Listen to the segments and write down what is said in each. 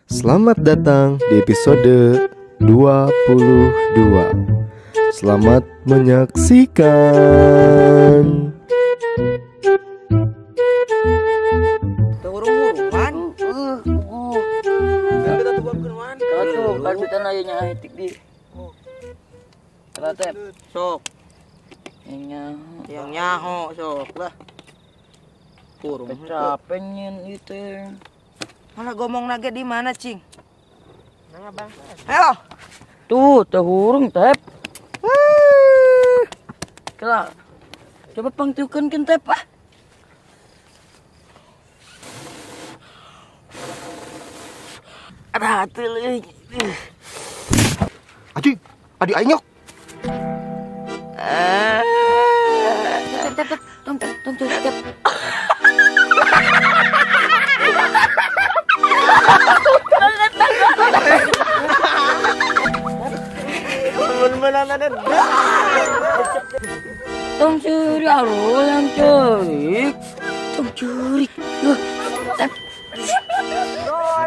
Selamat datang di episode 22. Selamat menyaksikan. Hurung-hurungan. Kita tugangkeun wan. Katuh, kalbitan aya nya etik di. Kalatep. Sok, Yang nyaho sok lah. Hurung. capek nyen itu. Malah gomong nage di mana, Cing? Nang abang. Halo. Tuh, teh hurung tep. Kela. Coba pangtiukeun keun tep ah. Ada hati leuy. Aji, adi anyok. Tep, tong tep. Tong curi arul yang cerik. Tong cerik. Tep.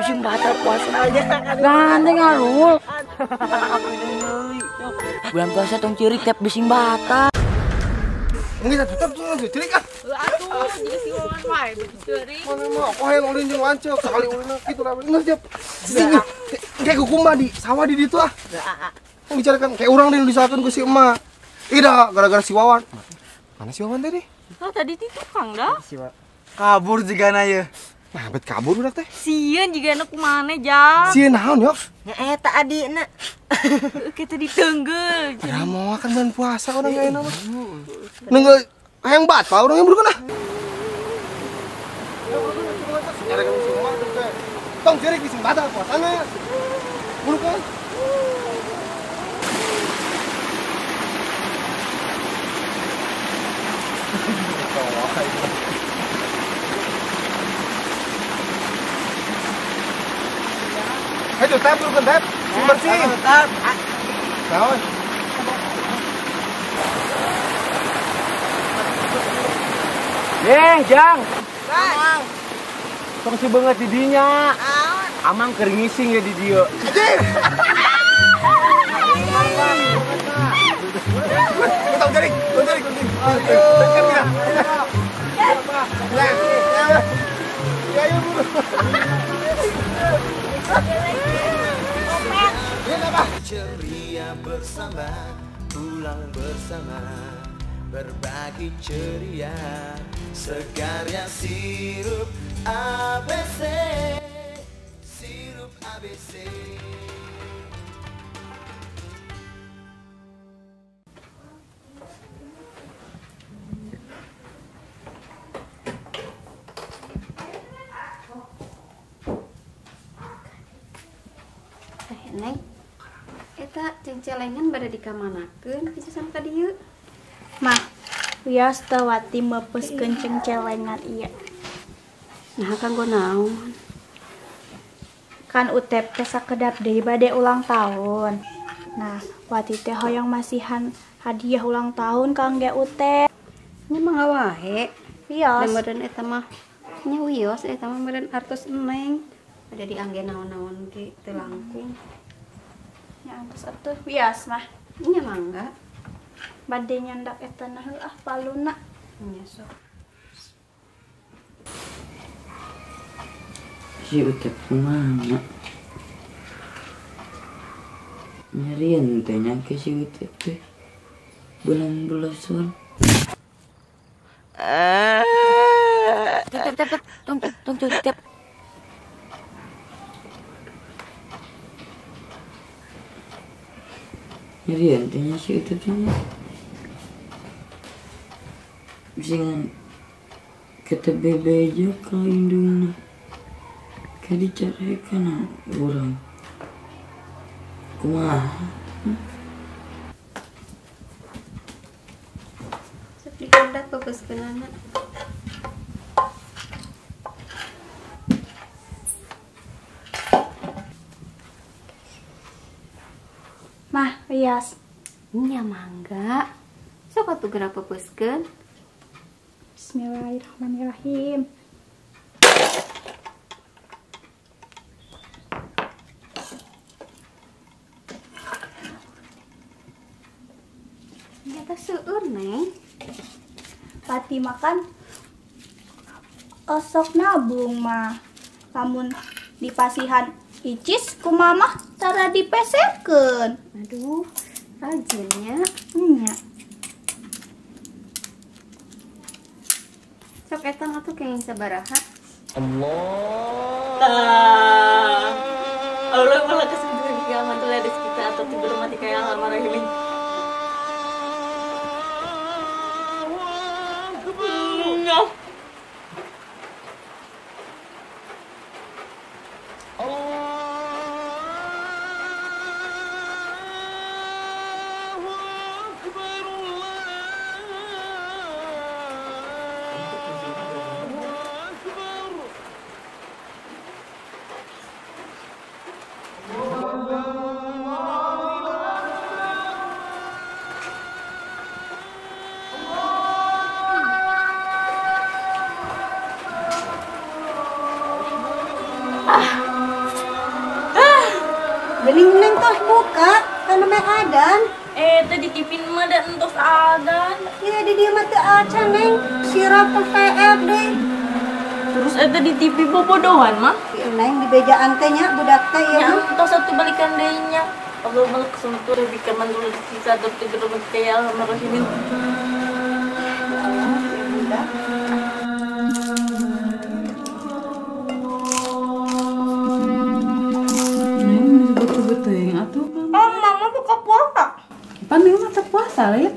Bising batal puasa aja. Ganteng arul. Bulan puasa tong cerik tep bising batal. Nggak tetap tuh cerik ah. Atuh, jadi si Wawan wae beuteuring. Mana mah aku hayang ulin jeung wancep sekali ulin kitu lah. Ngeus jep. Kayak kukumah di sawah di ditu ah. Bicarakan kayak orang deh disalahkan ke si emak. Ida gara-gara si Wawan. Mana si Wawan tadi? Ah tadi ti tukang dah. Kabur juga na ye. Nah, bet kabur udah teh. Sieun jiga anak kumane ja. Sieun naon yok? Nya eta adina. Kita ditenggel. Ada mau makan bulan puasa orang gak enak mah. Nenggal hayang batal orang yang berkena. Tong cerik di sini batal puasana. Bulu kan? Ayo tap bulu kan tap. Bersih. Tap. Naon? Jang. Tong si beungeut di dinya. Amang keur ngising ya di dieu. Tong cerik. Ayo bulu. Ceria bersama, pulang bersama, berbagi ceria, segarnya sirup ABC, sirup ABC. Neng, eta cengcelengan pada dikamanakeun bisa sampai dieu. Mah, wios teu wati meupeskeun cengcelengan ieu. Nah, kanggo naon? Kan utep teh sakedap deui bade ulang tahun. Nah, wati teh hoyong masihan hadiah ulang tahun kangge utep. Nya mah wae. Wios. Meureun eta mah nya wios eta mah meureun artos Neng. Ada diangge naon-naon ge teu langkung. Ya antos atuh wios mah. Nya mangga. Bade nyandak eta na heuh paluna. Nya sok. Si utep kumaha? Nyarian teh nya ke si utep teh. Bulan-bulasan. Tep, tong tep. Nyarian teh nya si utep teh. Bisingan kata bebe aja ka indungna. Ka dicarekan urang. Kumaha? Sok dikandak pepeskeunana. Mah, wios. Nya mangga. Sok atuh geura pepeskeun. Bismillahirrahmanirrahim. teh seueur Neng. Pati makan osok nabung mah. Lamun dipasihan icis ku mamah cara dipesekeun. Aduh, rajinnya. Nya. Sok eta atuh kenging sabaraha. Allah malah kesembuhan kiamat tuh ada kita atau tiba mati kayak almarhum. Enggak. Gening Neng tos buka, kana meh adan. Tadi tipin mah dan entos adan. Ya di dieu mah teu acan Neng. Sirap ke KFD. Terus di TV bobodohan mah. Neng di bejaan teh nya budak teh ieu Ya, mah. entos satu balikan dehnya. Allah malah kesentuh bikin mandul sisa atau tiba mati kayak almarhum. Betul atuh kan. Oh, mama buka puasa. Pan Neng mah teu puasa ya.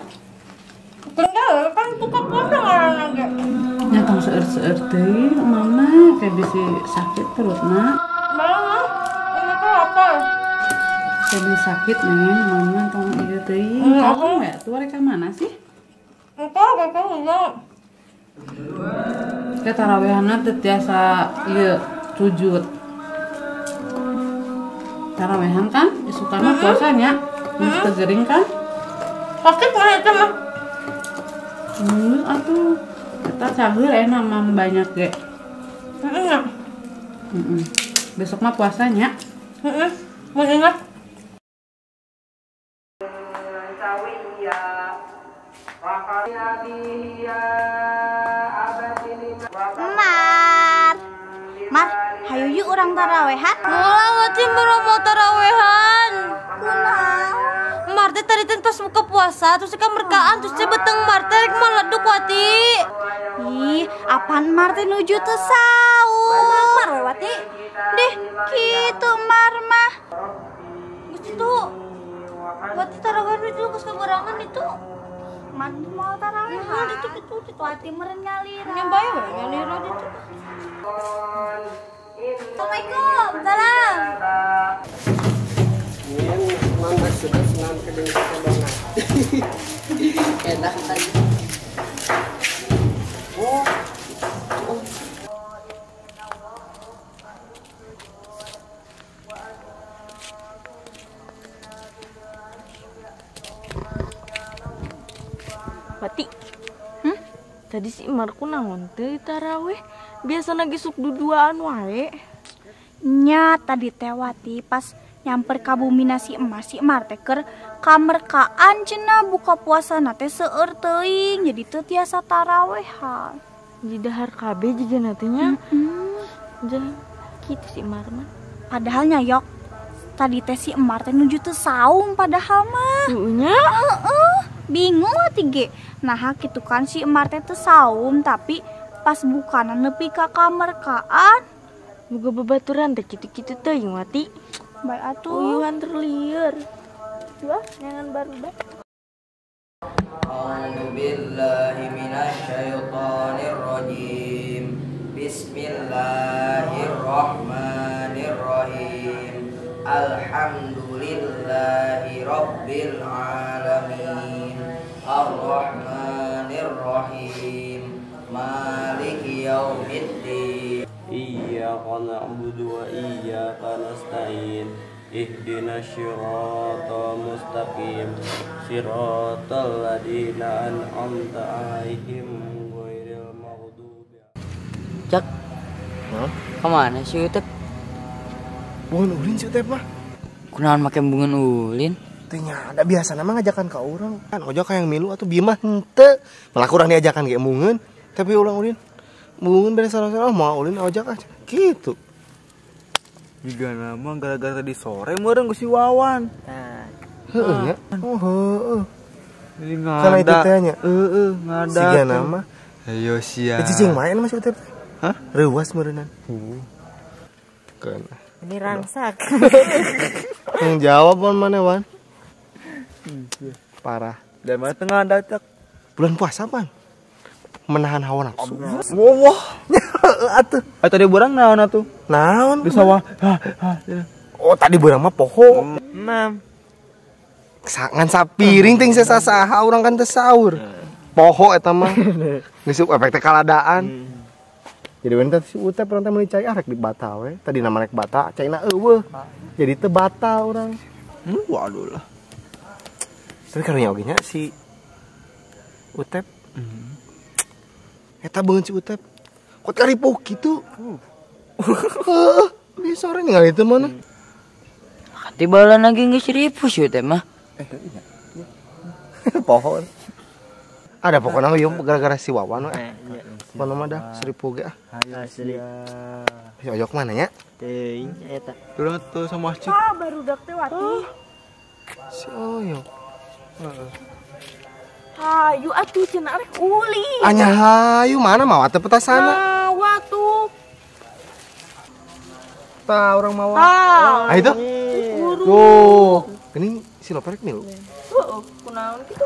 Tinggal kan buka puasa ngaranna ge. Nya tong seueur-seueur teh mama kayak bisi sakit perutna. Mama, ini tuh apa? Kayak bisi sakit Neng, mama tong ieu teuing. Kamu ya tuh rek ka mana sih? Enggak, enggak. Ke tarawehanna teu tiasa ieu sujud. Tarawehan kan isukan mah puasanya. Teu gering kan? Sakit mah itu mah. Atuh. Eta cager enak mah banyak ge. Heeh. Besok mah puasanya. Mau ingat. Mar, hayu yuk orang tarawehan. Mola mati mau tarawehan. Marte tadi pas buka puasa terus ka merkaan terus teh beteng Marte rek maleduk wati. Ih, apaan Marte nuju teu saur. Mar we wati. Deh, kitu Mar mah. Geus itu. Wati tarawih itu geus kagorangan itu. Mandi mau tarawehan. Itu wati meureun ngalira. Nya bae we ngalira ditu. Assalamualaikum. Salam. Ini mangga sudah senang kedeng kedongan. Enak tadi. Wati. Tadi si Marku nangon teh tarawih. Biasa lagi suk duduaan wae. Nya tadi teh Wati pas nyamper ka bumina si emas si Mar teh keur kamerkaan cenah buka puasa teh seueur teuing jadi teu tiasa tarawehan. Di dahar KB juga nantinya. Jangan gitu si Mar mah. Padahal nyayok tadi teh si Emar teh nuju teu saum padahal mah. Nya? Bingung Wati ge. Nah kitu kan si Emar teh teu saum tapi pas bukana nepi ka kamerkaan. Boga babaturan teh kitu-kitu teuing Wati. Bae atuh. Uyuhan terlieur. Wah, nyangan barudak. A'udzu billahi minasyaitonir rajim. Bismillahirrahmanirrahim. Alhamdulillahi rabbil alamin. Ar-Rahmanir-Rahim. Maliki yaumiddin. Iyyaka na'budu wa iyyaka nasta'in. Ihdinas siratal mustaqim. Siratal ladzina an'amta 'alaihim ghairil maghdubi. Cak. Kemana sih Utep? Bungan ulin si Utep mah. Kunaon make bungan ulin? Tanya, ada biasa nama ngajakan ke orang. Kan ojok yang milu atau bima henteu. Malah kurang diajakan ge mungeun. Tapi ulang ulin. Mungeun beres salah-salah mau ulin ojak aja. Gitu. Juga nama gara-gara tadi sore meureun ku si Wawan. Heeh nya. Oh, heeh. Jadi Karena itu teh nya. ngada. Siga nama. Ayo sia. Cicing main Mas Utep. Hah? Reuwas meureunnan. Kan. Ini rangsak. Yang jawab mana Wan? Parah. Dan mana tengah datak. Bulan puasa pan. Menahan hawa nafsu. Wah. Atuh. Tadi borang naon atuh? Naon? Di sawah. Oh, tadi borang mah poho. Enam. Ngan sapiring ting sasaha urang kan teu saur. Poho eta mah. Geus efek teh kaladaan. Jadi weneh si Utep urang teh meuli cai arek di bata we. Tadi nama rek bata, caina eueuh. Jadi teu bata urang. Waduh lah. Tapi karunya oge nya si Utep. Eta beungeun si Utep. Kok karipuh kitu? Heeh, bisa orang ningali teu mana. Hati balan lagi geus ripuh sih teh mah. Pohon. Ada pokoknya yuk gara-gara si Wawan we. Apa nama dah seribu ge ah. Asli. Si ojok mana nya? Teuing eta. Dulu tuh sama Cik. Barudak teh Wati. Si Oyok. Hayu atuh cenah rek uli. Anya hayu mana mawat teh petasana. Mawa tuh. Tah urang mawat. Tah. Ah itu. Tuh. Ini si Loperek milu. Heeh, kunaon kitu?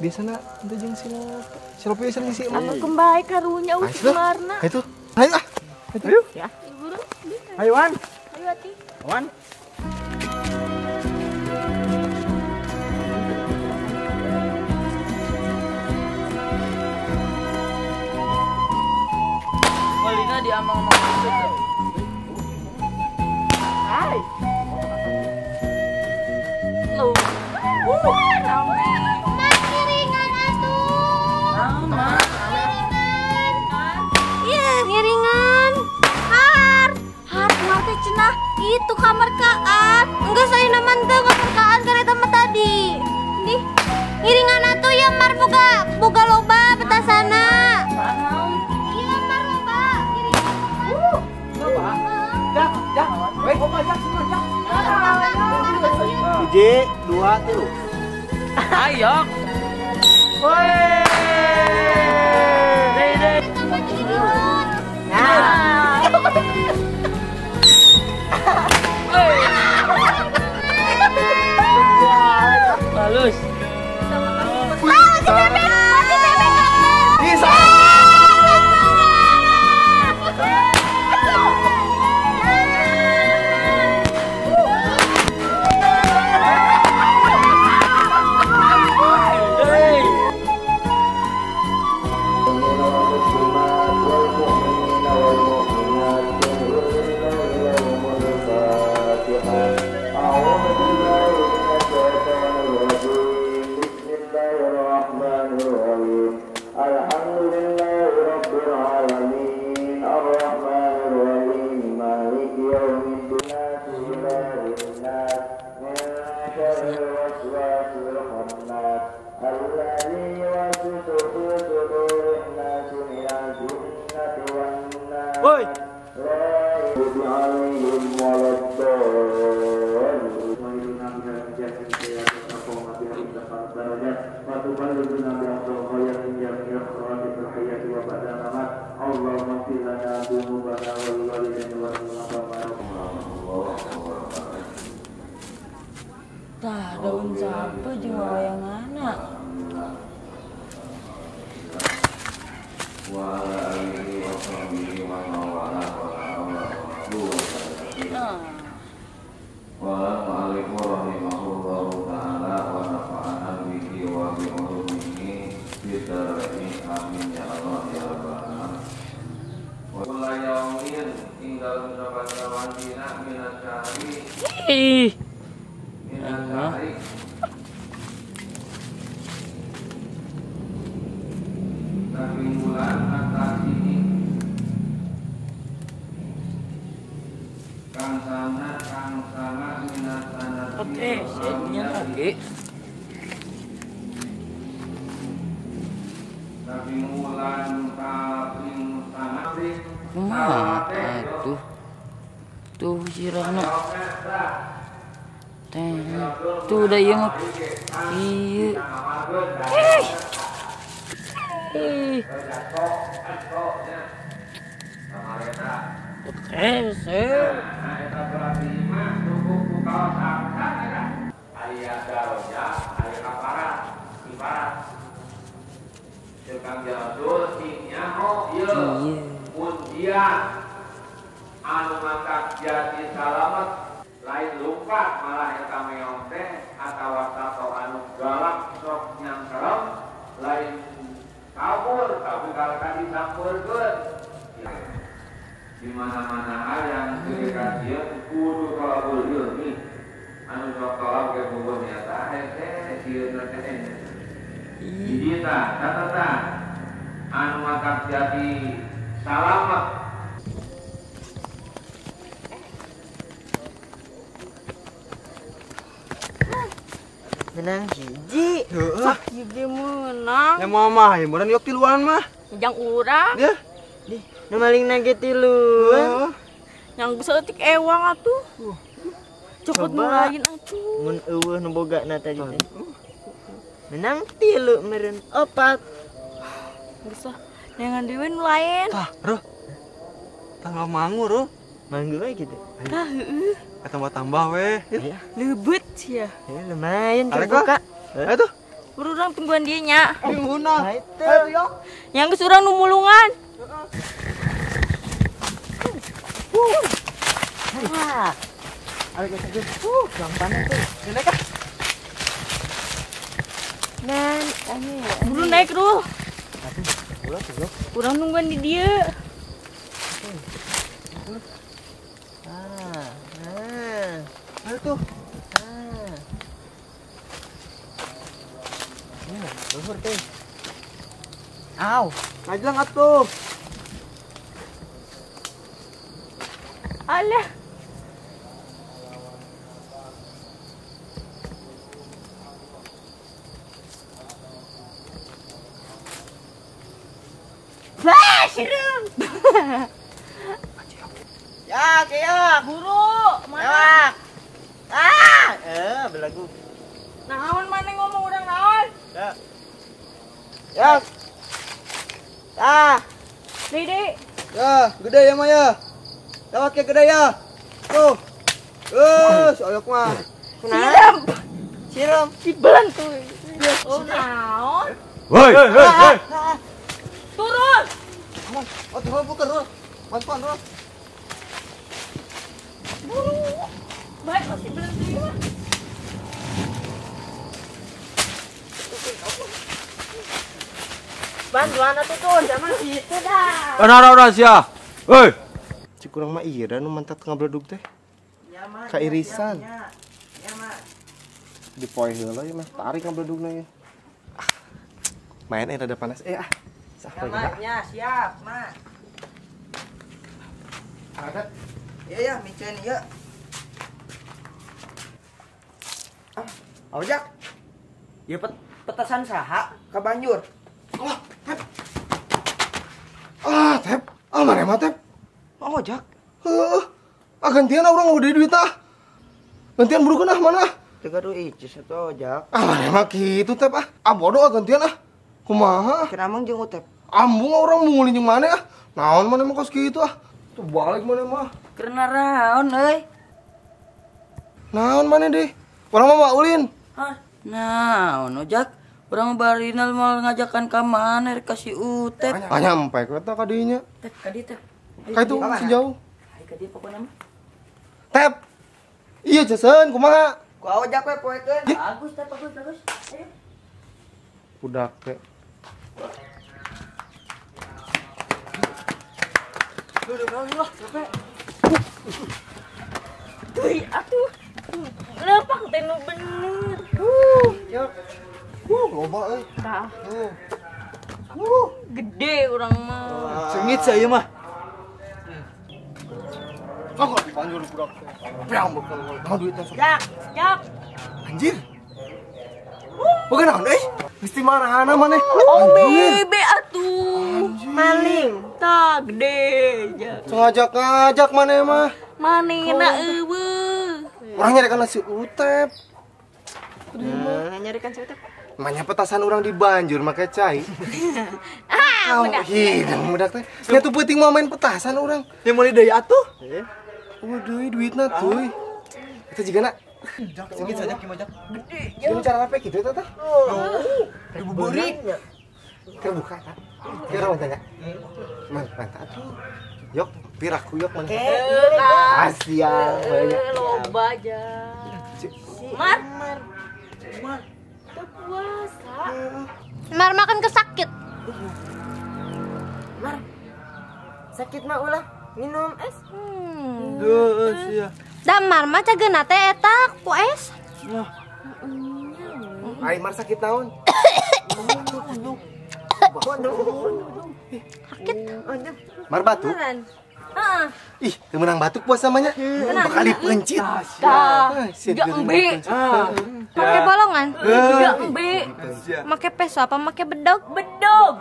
Di sana teh jeung si Loper. Si Loper jeung si Emak. Anu kembae karunya Ah, usik marna. Itu. Ayo ah. Ayo. Ya. Ayo Wan. Ayo Ati. Wan. Malina di amang-amang itu. Hai. Lu. Rame. Ngiringan atuh. Iya, ngiringan. Har teh cenah itu kamar kaan. Enggak saya naman teu kamar kaan karena teman tadi. Nih, ngiringan atuh ya mar boga loba petasana. Iya mar loba ngiringan. Hiji, 2, 3. Ayo. Halus. Bisa. Woi. Tah daun sampo jeung wayanganna. Ih. Saya punya lagi. Tuh. Tuh sirahna. Tuh udah yang iya. anu mangkat jadi salamet lain lumpat malah eta meong teh atawa tato anu galak sok nyang serem lain kabur tapi kalau tadi sampurkeun di mana-mana hal yang kedekatan kudu kalabur nih anu sok kalab ge boboh nyata teh sieun teh jadi tata anu mangkat jadi salamet. Menang hiji. Sakit dia menang. Ya mama, ya beneran yok tiluan mah. Yang urang. Ya. Nu maling nage tiluan. Yang seutik ewang atuh. Cepet mulain atuh. Mun eueuh nu bogana tadi teh. Menang 3 meureun 4. Bisa. Dengan dewe nu lain. Tah, Ruh. Tanggal manggu, Ruh. Manggu we kitu. Tah heueuh. Tambah weh. Ya. Leubet ya. Ya lumayan Arek buka. Ayo tuh. Urang tungguan dia nya. Gimana? Ayo yo. Yang geus urang nu mulungan. Wah. Arek geus gampang tuh. Naik ah. Dan buru naik Ruh. Urang nungguan di dieu. Ayo tuh. Luhur teh. Aw, Ngajlang atuh. Alah. Wah, serem. ya, keok. Buru, mana? Belagu. Naon mana ngomong urang naon? Ya. Dede. Ya, gede ya Maya. Lewat ke gede ya. Tuh. Soyok mah. Siram. Siram. Dibelan tuh. Oh, naon? Woi. Turun. Oh, turun bukan, Ruh. Mantuan, Ruh. Buru. Baik masih belan tuh mah. Bantuan atuh tuh, zaman situ dah. Ana sia. Woi. Cikurang mah iya nu mantat ngabledug teh. Ya mah. Kairisan. Ya mah. Di poe heula ya mah tarik ngabledugna ya. Main rada panas. Sah Ya mah, ya siap, mah. Ada. Ya, micen ya. Ojak. Ya petasan saha ka banjur. Tep. Mana mah Tep? Ojak. Gantian urang udah duit ah. Gantian buru kenah mana? Teu icis atuh ojak. Mana mah kitu Tep ah. Bodoh gantian ah. Kumaha? Kira mang jeung utep. Ambung orang mulih jeung mana ah. Naon mana mah kos kitu ah. Tuh balik mana mah. Karena raon euy. Naon mana deh? Urang mah ulin. Naon ojak? Urang barinal mau ngajakan ka mana rek kasih utep. Anya empe eta ka dinya. Tep ka dieu tep. Ka itu sejauh. Ai ka dieu pokona mah. Tep. Iya Jason, kumaha? Ku ojak we poekeun. Bagus tep bagus. Ayo. Budak teh. Tuh, atuh. Lepak teh nu bener. Loba euy. Tah. Gede urang mah. Sengit saya mah. Kok dipanjur budak teh. Peang bekal. Duitnya sok. Jak. Anjir. Bukan naon euy. Mesti marahana maneh. Oh bebe atuh. Maling. Tak gede aja. Ngajak-ngajak maneh mah. Manehna eueuh. Urang nyarekan si Utep. Nyarikan si Utep. Manya petasan orang di banjur make cai. Bedak. Hidang bedak teh. Nya tuh penting mau main petasan orang. Yang mulai dari atuh. Waduh, duitna tuh. Itu jigana Sedikit saja kimajak. gini cara apa gitu teh? Ribu burik. Terbuka tak? Kira mana enggak? Mantap tuh. Yok, piraku yok mana? Asia banyak. Loba aja. Mar. Puasa. Mar makan kesakit. Mar. Sakit mah ulah minum es. Duh, sia. Damar mah cageuna teh eta ku es. Ai mar sakit naon? Sakit. Mar batuk. Heeh. Ih, menang batuk puasa namanya. Bakal dipencit. Juga embe. Pakai bolongan. Juga embe. Make peso apa make bedog? Bedog.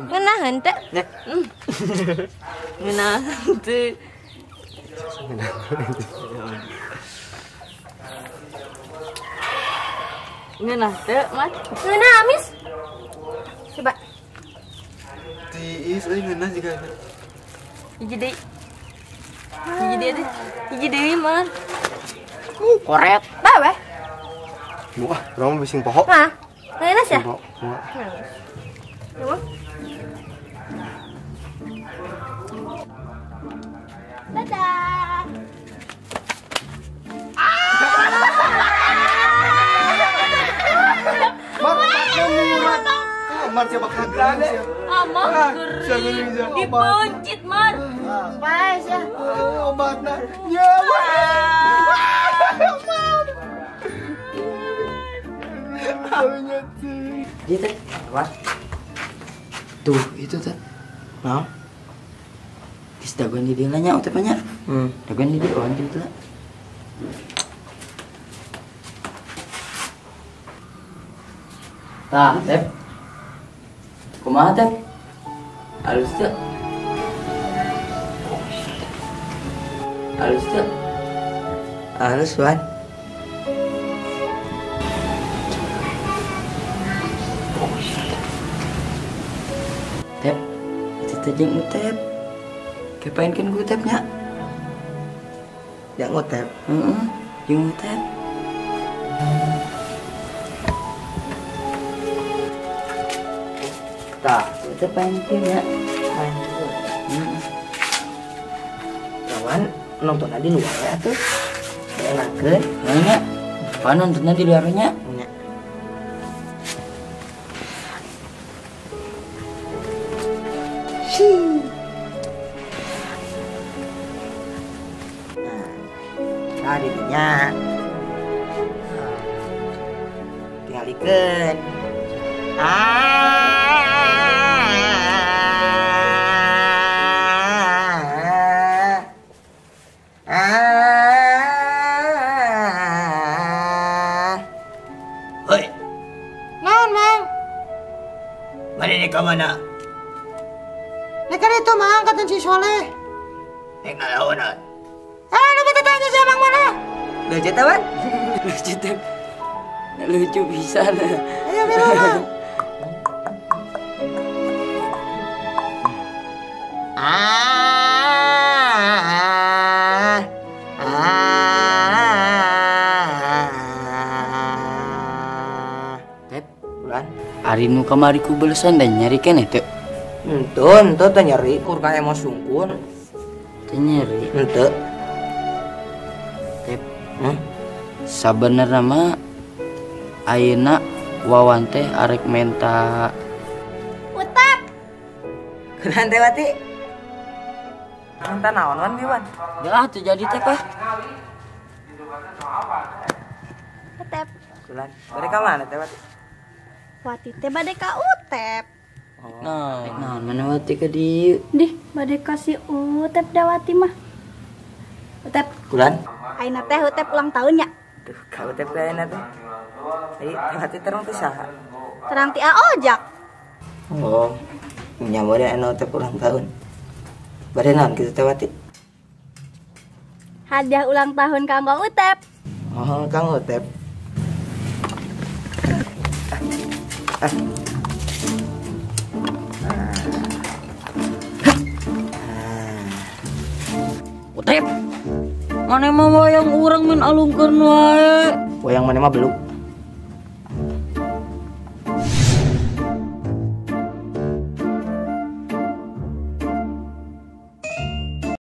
Ngeunaheun teh. Ngeunaheun teh. Ngeunah teh, Mas. Ngeunah amis. Coba. Tiis euy ngeunah juga. Hiji deui. Hiji deui, Man. Koret. Bae. Wah, orang bising poho. Nah, ngeunah sia. Dadah. Mar siapa kagak sih? Amah dipencit, Man. Bae sia. Obatna. Ya, Gitu. What? Tuh, itu tuh. Nah. Kis daguan di dia nya utepnya. Daguan di dia on gitu lah. Tah, Tep. Kumaha, Tep? Halus tuh. Halus tuh. Halus, Wan. Tep, itu teh jeung Utep. Kepain kan gue Utepnya? Yang Utep. Heeh, jeung Utep. Tah, Utep pain ya. Pain dulu. Kawan nonton di luar ya tuh. Enakeun, nya. Pan nontonnya di luarnya. Nah, didinya. Tingalikeun. Hoi. Naon, Mang? Mana ini ke mana? Nek kan itu Mang kata si Soleh. Nek nalawanan. Lu betul tanya si Mang mana? Lucu tawan? Lucu teh. Lucu bisa lah. Ayo bilang Mang. Tep, bulan. Ari nu kamari ku belesan dan nyari keneh teh. Entun, teu nyeri kurang emos sungkun. Teh nyari. Henteu. Tep. Sabenerna mah ayeuna Wawan teh arek menta. Utep. Kenan teh Wati. Minta naon wan Biwan? Ya tuh jadi teh Pak. Utep. Bulan. Bade ka mana teh Wati? Wati teh bade ka Utep. Nah, mana Wati ke dieu? Dih, bade ka si Utep da Wati mah. Utep. Bulan. Ayeuna teh Utep ulang tahun nya. Duh, kau teh kayaknya tuh. Hati terang tuh saha. Terang ti ojak. Oh, nyambodan anu teh ulang tahun. Bade naon kitu teh Wati? Hadiah ulang tahun Kang Utep. Oh, Kang Utep. Utep. Mana mah wayang urang min alungkeun wae. Wayang mana mah belum.